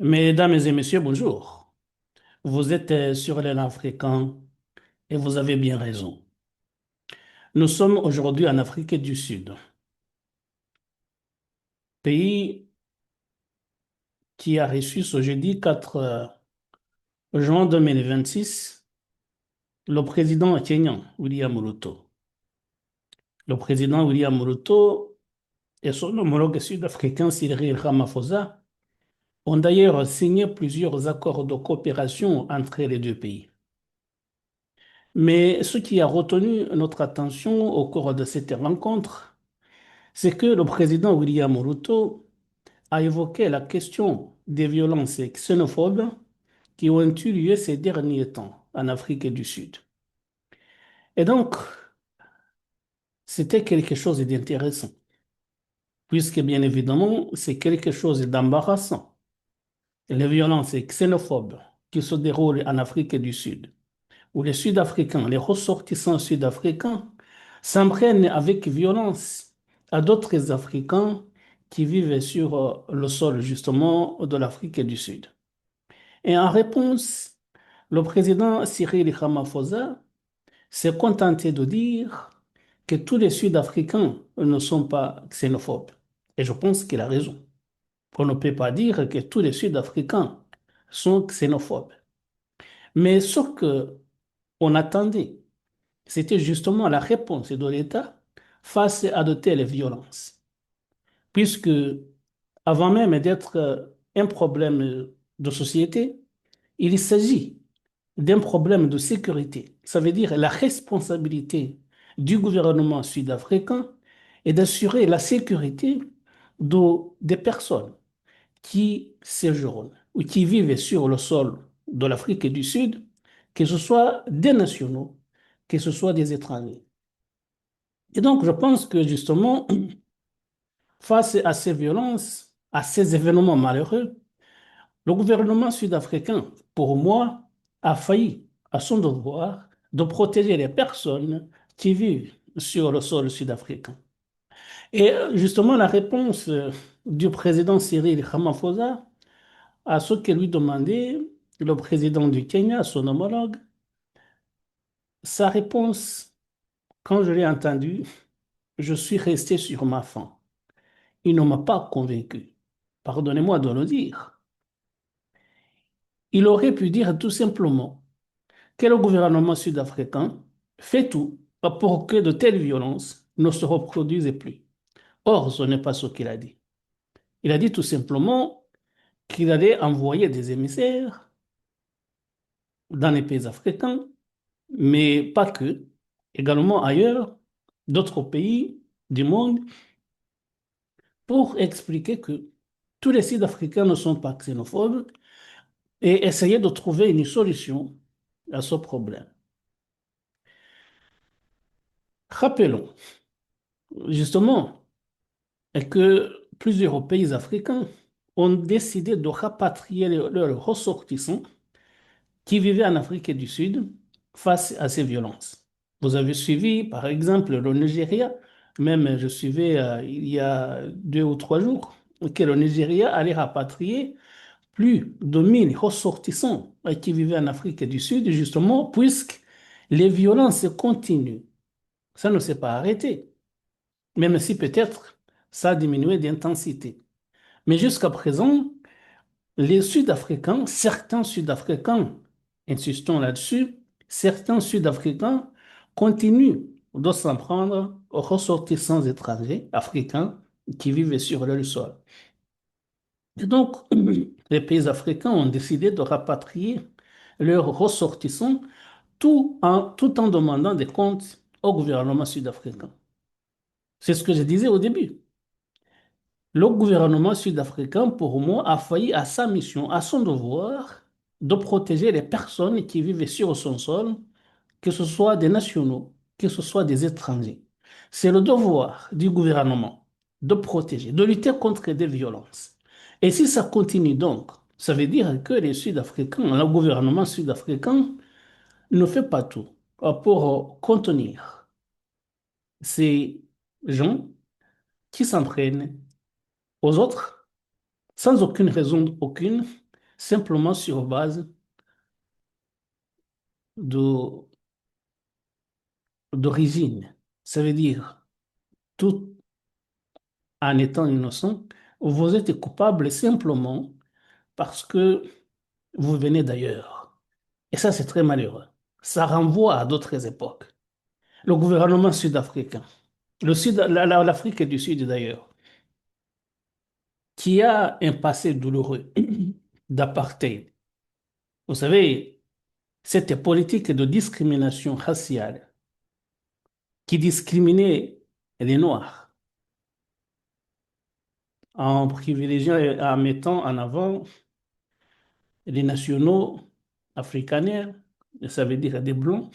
Mesdames et messieurs, bonjour. Vous êtes sur l'élan africain et vous avez bien raison. Nous sommes aujourd'hui en Afrique du Sud, pays qui a reçu ce jeudi 4 juin 2026 le président kényan William Ruto. Le président William Ruto et son homologue sud-africain Cyril Ramaphosa ont d'ailleurs signé plusieurs accords de coopération entre les deux pays. Mais ce qui a retenu notre attention au cours de cette rencontre, c'est que le président William Ruto a évoqué la question des violences xénophobes qui ont eu lieu ces derniers temps en Afrique du Sud. Et donc, c'était quelque chose d'intéressant, puisque bien évidemment, c'est quelque chose d'embarrassant. Les violences xénophobes qui se déroulent en Afrique du Sud, où les Sud-Africains, les ressortissants sud-africains, s'en prennent avec violence à d'autres Africains qui vivent sur le sol justement de l'Afrique du Sud. Et en réponse, le président Cyril Ramaphosa s'est contenté de dire que tous les Sud-Africains ne sont pas xénophobes. Et je pense qu'il a raison. On ne peut pas dire que tous les Sud-Africains sont xénophobes. Mais ce que on attendait, c'était justement la réponse de l'État face à de telles violences. Puisque avant même d'être un problème de société, il s'agit d'un problème de sécurité. Ça veut dire la responsabilité du gouvernement sud-africain est d'assurer la sécurité des personnes qui séjournent ou qui vivent sur le sol de l'Afrique du Sud, que ce soit des nationaux, que ce soit des étrangers. Et donc, je pense que justement, face à ces violences, à ces événements malheureux, le gouvernement sud-africain, pour moi, a failli à son devoir de protéger les personnes qui vivent sur le sol sud-africain. Et justement, la réponse du président Cyril Ramaphosa à ce que lui demandait le président du Kenya, son homologue, sa réponse, quand je l'ai entendue, je suis resté sur ma faim. Il ne m'a pas convaincu. Pardonnez-moi de le dire. Il aurait pu dire tout simplement que le gouvernement sud-africain fait tout pour que de telles violences ne se reproduisent plus. Or, ce n'est pas ce qu'il a dit. Il a dit tout simplement qu'il allait envoyer des émissaires dans les pays africains, mais pas que, également ailleurs, d'autres pays du monde, pour expliquer que tous les Sud-Africains ne sont pas xénophobes et essayer de trouver une solution à ce problème. Rappelons justement que plusieurs pays africains ont décidé de rapatrier leurs ressortissants qui vivaient en Afrique du Sud face à ces violences. Vous avez suivi, par exemple, le Nigeria, même je suivais il y a 2 ou 3 jours, que le Nigeria allait rapatrier plus de 1000 ressortissants qui vivaient en Afrique du Sud, justement, puisque les violences continuent. Ça ne s'est pas arrêté, même si peut-être ça a diminué d'intensité. Mais jusqu'à présent, les Sud-Africains, certains Sud-Africains, insistons là-dessus, certains Sud-Africains continuent de s'en prendre aux ressortissants étrangers africains qui vivent sur leur sol. Et donc, les pays africains ont décidé de rapatrier leurs ressortissants tout en demandant des comptes au gouvernement sud-africain. C'est ce que je disais au début. Le gouvernement sud-africain, pour moi, a failli à sa mission, à son devoir de protéger les personnes qui vivent sur son sol, que ce soit des nationaux, que ce soit des étrangers. C'est le devoir du gouvernement de protéger, de lutter contre des violences. Et si ça continue donc, ça veut dire que les Sud-Africains, le gouvernement sud-africain ne fait pas tout pour contenir ces gens qui s'en prennent aux autres sans aucune raison aucune simplement sur base de- d'origine. Ça veut dire, tout en étant innocent, vous êtes coupable simplement parce que vous venez d'ailleurs. Et ça, c'est très malheureux. Ça renvoie à d'autres époques. Le gouvernement sud-africain, l'Afrique du Sud d'ailleurs, qui a un passé douloureux d'apartheid. Vous savez, cette politique de discrimination raciale qui discriminait les Noirs en privilégiant et en mettant en avant les nationaux afrikaners, ça veut dire des Blancs,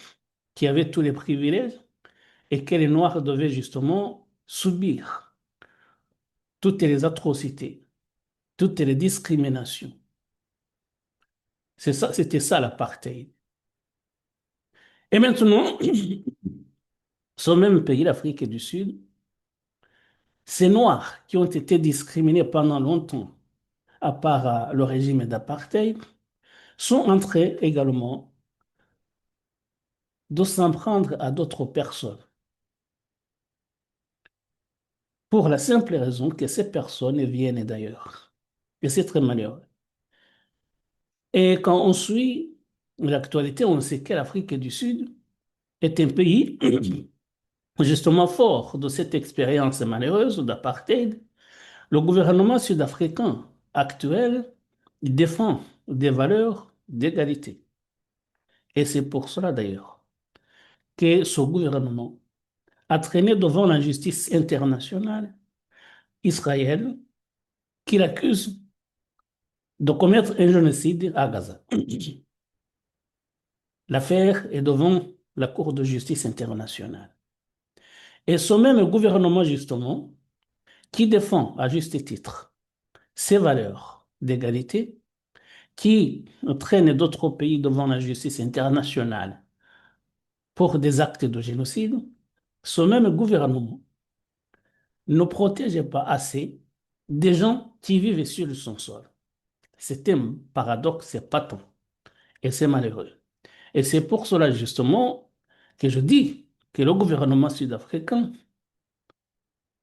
qui avaient tous les privilèges et que les Noirs devaient justement subir toutes les atrocités, toutes les discriminations. C'est ça, c'était ça l'apartheid. Et maintenant, ce même pays, l'Afrique du Sud, ces Noirs qui ont été discriminés pendant longtemps, à part le régime d'apartheid, sont en train également de s'en prendre à d'autres personnes, pour la simple raison que ces personnes viennent d'ailleurs. Et c'est très malheureux. Et quand on suit l'actualité, on sait que l'Afrique du Sud est un pays justement fort de cette expérience malheureuse d'apartheid. Le gouvernement sud-africain actuel défend des valeurs d'égalité. Et c'est pour cela d'ailleurs que ce gouvernement a traîné devant la justice internationale Israël qui l'accuse de commettre un génocide à Gaza. L'affaire est devant la Cour de justice internationale. Et ce même gouvernement, justement, qui défend à juste titre ces valeurs d'égalité, qui traîne d'autres pays devant la justice internationale pour des actes de génocide, ce même gouvernement ne protège pas assez des gens qui vivent sur son sol. C'est un paradoxe, c'est patent et c'est malheureux. Et c'est pour cela justement que je dis que le gouvernement sud-africain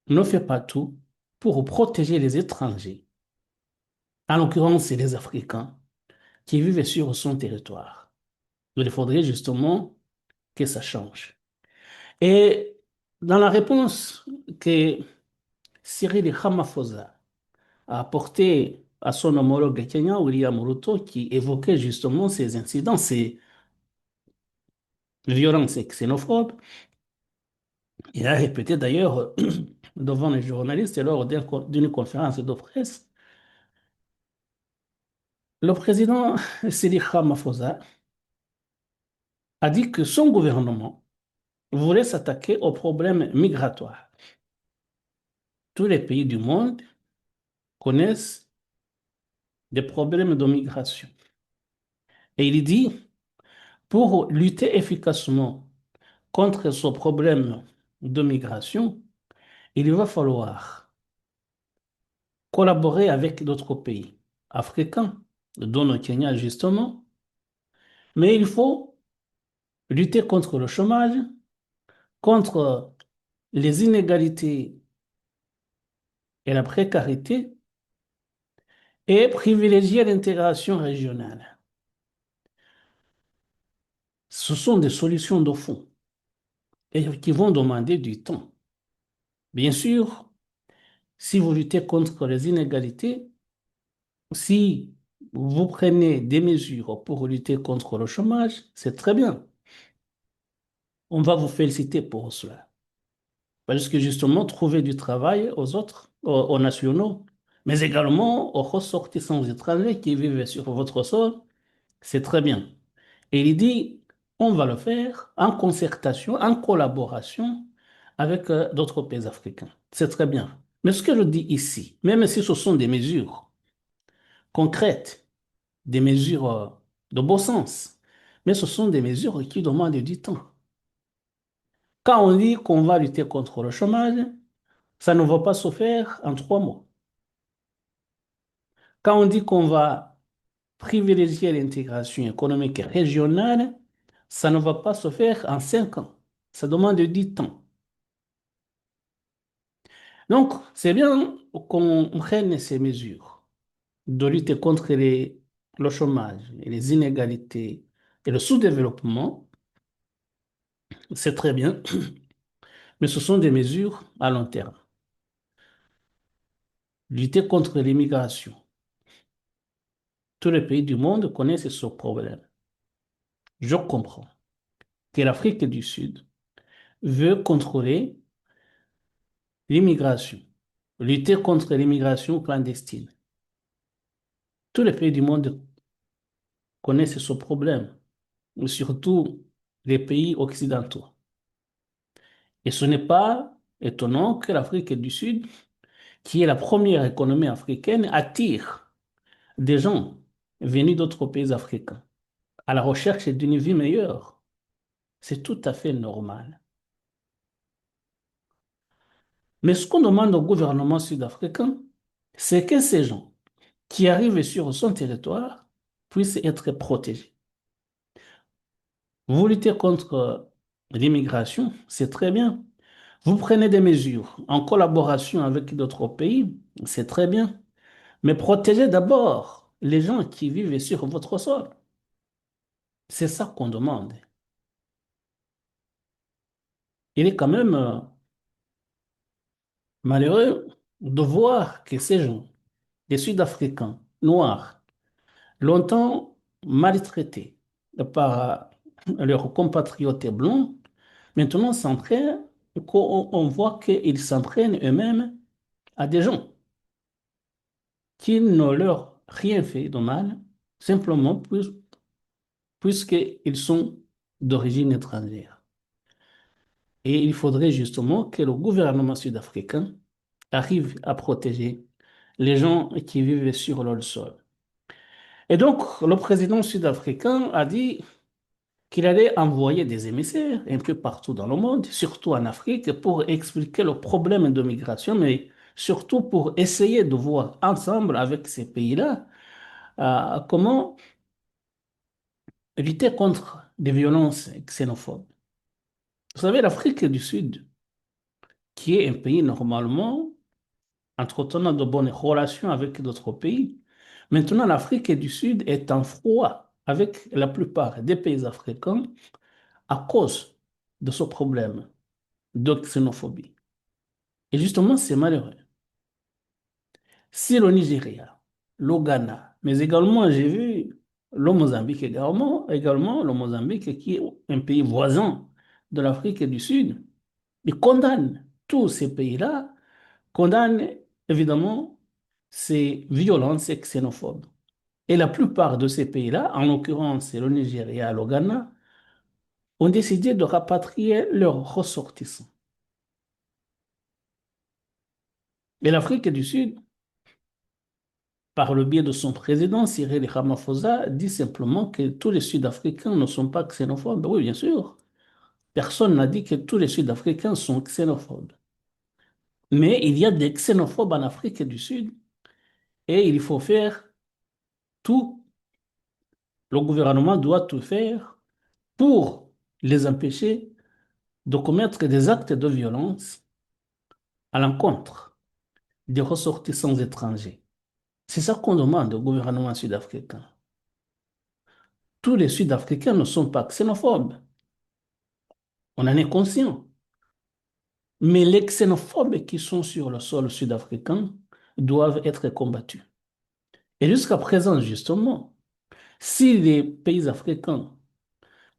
ne fait pas tout pour protéger les étrangers, en l'occurrence les Africains, qui vivent sur son territoire. Il faudrait justement que ça change. Et dans la réponse que Cyril Ramaphosa a apportée à son homologue kenyan, William Ruto, qui évoquait justement ces incidents, ces violences xénophobes, il a répété d'ailleurs devant les journalistes lors d'une conférence de presse, le président Cyril Ramaphosa a dit que son gouvernement voulait s'attaquer aux problèmes migratoires. Tous les pays du monde connaissent des problèmes de migration. Et il dit, pour lutter efficacement contre ce problème de migration, il va falloir collaborer avec d'autres pays africains, dont le Kenya justement, mais il faut lutter contre le chômage, contre les inégalités et la précarité, et privilégier l'intégration régionale. Ce sont des solutions de fond et qui vont demander du temps. Bien sûr, si vous luttez contre les inégalités, si vous prenez des mesures pour lutter contre le chômage, c'est très bien. On va vous féliciter pour cela. Parce que justement, trouver du travail aux autres, aux nationaux, mais également aux ressortissants étrangers qui vivent sur votre sol, c'est très bien. Et il dit, on va le faire en concertation, en collaboration avec d'autres pays africains. C'est très bien. Mais ce que je dis ici, même si ce sont des mesures concrètes, des mesures de bon sens, mais ce sont des mesures qui demandent du temps. Quand on dit qu'on va lutter contre le chômage, ça ne va pas se faire en 3 mois. Quand on dit qu'on va privilégier l'intégration économique régionale, ça ne va pas se faire en 5 ans. Ça demande 10 ans. Donc, c'est bien qu'on prenne ces mesures de lutter contre le chômage et les inégalités et le sous-développement. C'est très bien, mais ce sont des mesures à long terme. Lutter contre l'immigration. Tous les pays du monde connaissent ce problème. Je comprends que l'Afrique du Sud veut contrôler l'immigration, lutter contre l'immigration clandestine. Tous les pays du monde connaissent ce problème, surtout les pays occidentaux. Et ce n'est pas étonnant que l'Afrique du Sud, qui est la première économie africaine, attire des gens venus d'autres pays africains à la recherche d'une vie meilleure. C'est tout à fait normal. Mais ce qu'on demande au gouvernement sud-africain, c'est que ces gens qui arrivent sur son territoire puissent être protégés. Vous luttez contre l'immigration, c'est très bien. Vous prenez des mesures en collaboration avec d'autres pays, c'est très bien. Mais protégez d'abord les gens qui vivent sur votre sol. C'est ça qu'on demande. Il est quand même malheureux de voir que ces gens, les Sud-Africains noirs, longtemps maltraités par leurs compatriotes blancs, maintenant s'entraînent, on voit qu'ils s'entraînent eux-mêmes à des gens qui ne leur rien fait de mal, simplement puisqu'ils sont d'origine étrangère. Et il faudrait justement que le gouvernement sud-africain arrive à protéger les gens qui vivent sur leur sol. Et donc, le président sud-africain a dit qu'il allait envoyer des émissaires un peu partout dans le monde, surtout en Afrique, pour expliquer le problème de migration, mais surtout pour essayer de voir ensemble avec ces pays-là comment lutter contre des violences xénophobes. Vous savez, l'Afrique du Sud, qui est un pays normalement entretenant de bonnes relations avec d'autres pays, maintenant l'Afrique du Sud est en froid avec la plupart des pays africains à cause de ce problème de xénophobie. Et justement, c'est malheureux. Si le Nigeria, le Ghana, mais également, j'ai vu le Mozambique également le Mozambique qui est un pays voisin de l'Afrique du Sud, ils condamnent tous ces pays-là, condamnent évidemment ces violences xénophobes. Et la plupart de ces pays-là, en l'occurrence le Nigeria, le Ghana, ont décidé de rapatrier leurs ressortissants. Et l'Afrique du Sud, par le biais de son président, Cyril Ramaphosa, dit simplement que tous les Sud-Africains ne sont pas xénophobes. Oui, bien sûr. Personne n'a dit que tous les Sud-Africains sont xénophobes. Mais il y a des xénophobes en Afrique du Sud et il faut faire tout, le gouvernement doit tout faire pour les empêcher de commettre des actes de violence à l'encontre des ressortissants étrangers. C'est ça qu'on demande au gouvernement sud-africain. Tous les Sud-Africains ne sont pas xénophobes. On en est conscient. Mais les xénophobes qui sont sur le sol sud-africain doivent être combattus. Et jusqu'à présent, justement, si les pays africains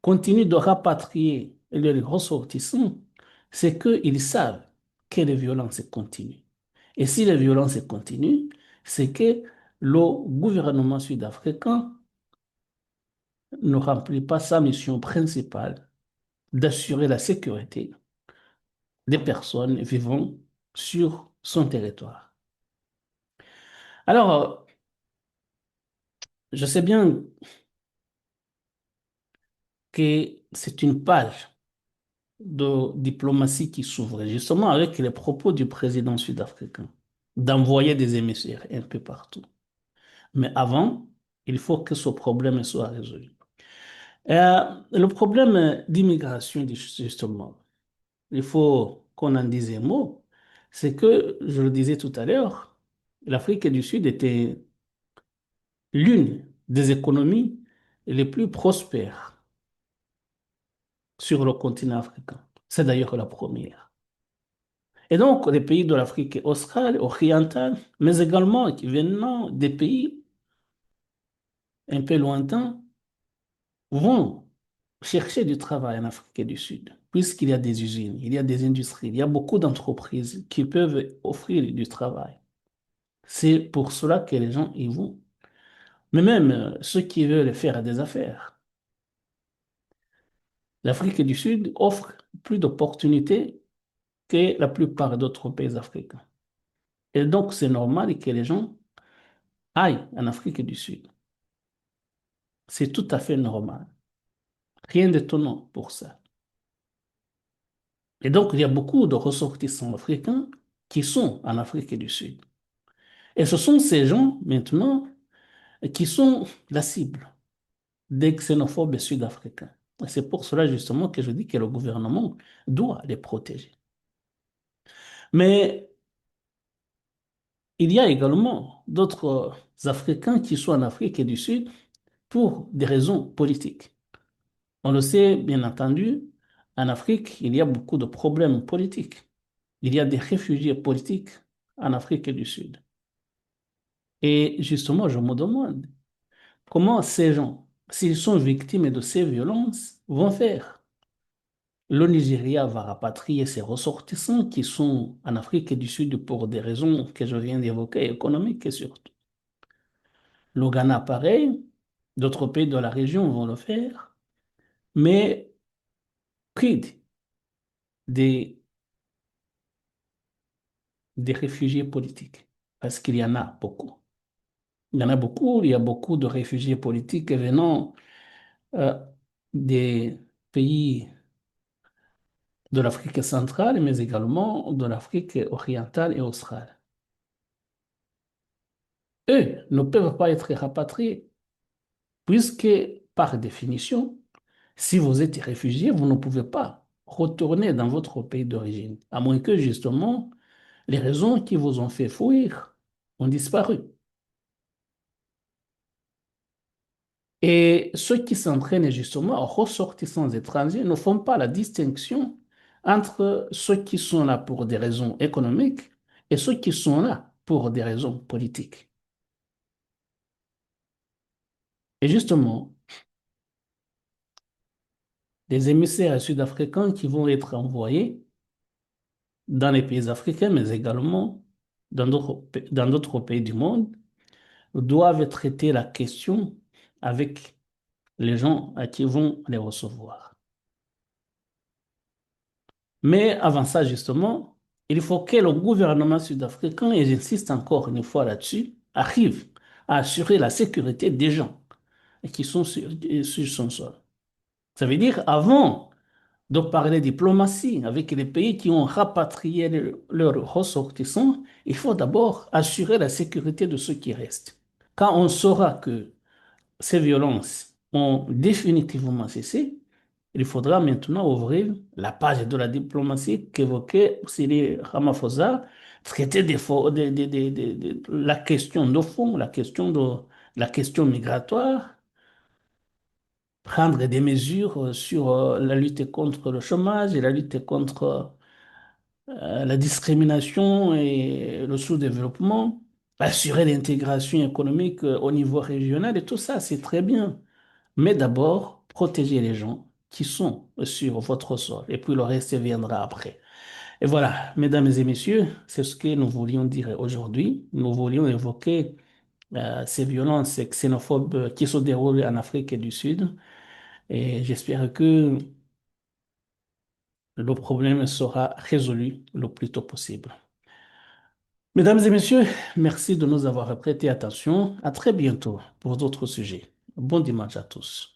continuent de rapatrier les ressortissants, c'est qu'ils savent que les violences continuent. Et si les violences continuent, c'est que le gouvernement sud-africain ne remplit pas sa mission principale d'assurer la sécurité des personnes vivant sur son territoire. Alors, je sais bien que c'est une page de diplomatie qui s'ouvre justement avec les propos du président sud-africain d'envoyer des émissaires un peu partout. Mais avant, Il faut que ce problème soit résolu. Le problème d'immigration, justement, il faut qu'on en dise un mot, c'est que, je le disais tout à l'heure, l'Afrique du Sud était l'une des économies les plus prospères sur le continent africain. C'est d'ailleurs la première. Et donc, les pays de l'Afrique australe, orientale, mais également qui viennent des pays un peu lointains, vont chercher du travail en Afrique du Sud, puisqu'il y a des usines, il y a des industries, il y a beaucoup d'entreprises qui peuvent offrir du travail. C'est pour cela que les gens y vont. Mais même ceux qui veulent faire des affaires, l'Afrique du Sud offre plus d'opportunités que la plupart d'autres pays africains. Et donc, c'est normal que les gens aillent en Afrique du Sud. C'est tout à fait normal. Rien d'étonnant pour ça. Et donc, il y a beaucoup de ressortissants africains qui sont en Afrique du Sud. Et ce sont ces gens, maintenant, qui sont la cible des xénophobes sud-africains. Et c'est pour cela, justement, que je dis que le gouvernement doit les protéger. Mais il y a également d'autres Africains qui sont en Afrique du Sud pour des raisons politiques. On le sait, bien entendu, en Afrique, il y a beaucoup de problèmes politiques. Il y a des réfugiés politiques en Afrique du Sud. Et justement, je me demande comment ces gens, s'ils sont victimes de ces violences, vont faire. Le Nigeria va rapatrier ses ressortissants qui sont en Afrique du Sud pour des raisons que je viens d'évoquer, économiques et surtout. Le Ghana, pareil, d'autres pays de la région vont le faire, mais quid des, des réfugiés politiques? Parce qu'il y en a beaucoup. Il y en a beaucoup, il y a beaucoup de réfugiés politiques venant euh, des pays de l'Afrique centrale, mais également de l'Afrique orientale et australe. Eux ne peuvent pas être rapatriés, puisque par définition, si vous êtes réfugié, vous ne pouvez pas retourner dans votre pays d'origine, à moins que justement les raisons qui vous ont fait fuir ont disparu. Et ceux qui s'entraînent justement en ressortissants étrangers ne font pas la distinction entre ceux qui sont là pour des raisons économiques et ceux qui sont là pour des raisons politiques. Et justement, les émissaires sud-africains qui vont être envoyés dans les pays africains, mais également dans d'autres pays du monde, doivent traiter la question avec les gens à qui vont les recevoir. Mais avant ça, justement, il faut que le gouvernement sud-africain, et j'insiste encore une fois là-dessus, arrive à assurer la sécurité des gens qui sont sur son sol. Ça veut dire, avant de parler diplomatie avec les pays qui ont rapatrié leurs ressortissants, il faut d'abord assurer la sécurité de ceux qui restent. Quand on saura que ces violences ont définitivement cessé, il faudra maintenant ouvrir la page de la diplomatie qu'évoquait Cyril Ramaphosa, traiter la question de fond, la question migratoire, prendre des mesures sur la lutte contre le chômage et la lutte contre la discrimination et le sous-développement, assurer l'intégration économique au niveau régional et tout ça, c'est très bien. Mais d'abord, protéger les gens qui sont sur votre sol et puis le reste viendra après. Et voilà, mesdames et messieurs, c'est ce que nous voulions dire aujourd'hui. Nous voulions évoquer ces violences xénophobes qui se déroulent en Afrique du Sud. Et j'espère que le problème sera résolu le plus tôt possible. Mesdames et messieurs, merci de nous avoir prêté attention. À très bientôt pour d'autres sujets. Bon dimanche à tous.